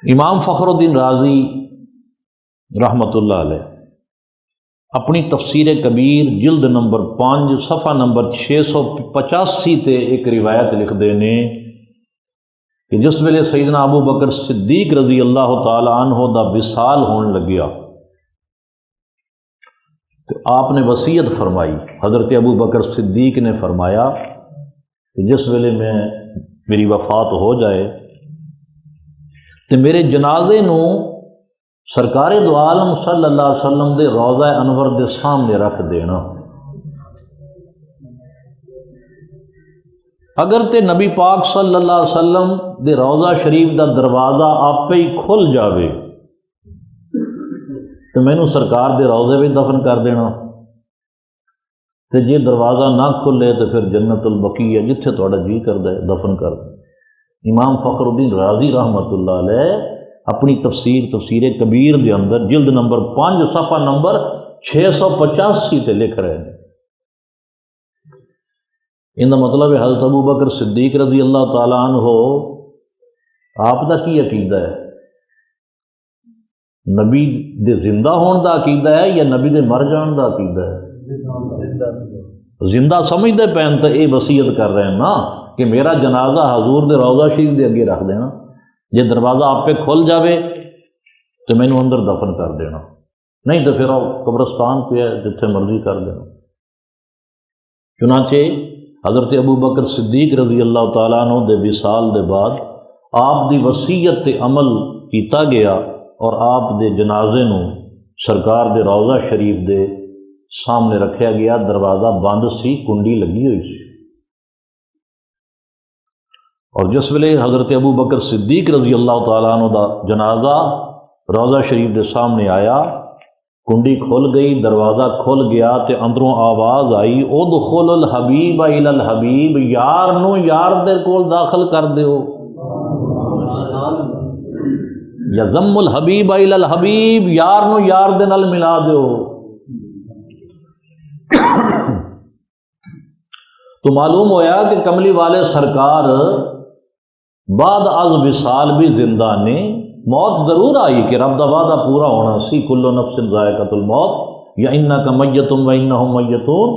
امام فخر الدین رازی رحمۃ اللہ علیہ اپنی تفسیر کبیر جلد نمبر 5 صفحہ نمبر 685 تے ایک روایت لکھ دینے کہ جس ویلے سیدنا ابو بکر صدیق رضی اللہ تعالی عنہ دا وصال ہون لگیا تو آپ نے وصیت فرمائی۔ حضرت ابو بکر صدیق نے فرمایا کہ جس ویلے میری وفات ہو جائے تو میرے جنازے نو سرکار دو عالم صلی اللہ علیہ وسلم دے روضہ انور دے سامنے رکھ دینا۔ اگر تے نبی پاک صلی اللہ علیہ وسلم دے روضہ شریف دا دروازہ آپ ہی کھل جاوے تو مینوں سرکار دے روضے بھی دفن کر دینا، تے جے دروازہ نہ کھلے تو پھر جنت البقیع جتھے تہاڈا جی کردا ہے دفن کر دے۔ امام فخر الدین رازی رحمۃ اللہ علیہ اپنی تفسیر کبیر دے اندر جلد نمبر 5 صفحہ نمبر 685 تے لکھ رہے ہیں۔ ان کا مطلب ہے حضرت ابو بکر صدیق رضی اللہ تعالیٰ عنہ آپ دا کی عقیدہ ہے؟ نبی دے زندہ ہون دا عقیدہ ہے یا نبی دے مر جان دا عقیدہ ہے؟ زندہ سمجھتے پین تو یہ وصیت کر رہے ہیں نا کہ میرا جنازہ حضور دے روضہ شریف دے اگے رکھ دینا، جے دروازہ آپ پہ کھل جاوے تو مینوں اندر دفن کر دینا، نہیں تو پھر قبرستان پہ ہے جتھے مرضی کر دینا۔ چنانچہ حضرت ابو بکر صدیق رضی اللہ تعالیٰ عنہ دے وصال دے بعد آپ دی وصیت تے عمل کیتا گیا اور آپ دے جنازے نو سرکار دے روضہ شریف دے سامنے رکھیا گیا۔ دروازہ بند سی، کنڈی لگی ہوئی سی، اور جس ویلے حضرت ابو بکر صدیق رضی اللہ تعالیٰ عنہ دا جنازہ روضہ شریف دے سامنے آیا، کنڈی کھل گئی، دروازہ کھل گیا تے اندروں آواز آئی ادخل الحبیب الی الحبیب، یار نو یار دے کول داخل کر دیو، یضم الحبیب الی الحبیب، یار نو یار دے نال ملا دیو۔ تو معلوم ہویا کہ کملی والے سرکار بعد از وصال بھی زندہ نے، موت ضرور آئی کہ رب دا وعدہ پورا ہونا سی، کل نفس ذائقۃ الموت یا انک میت و انہم میتون،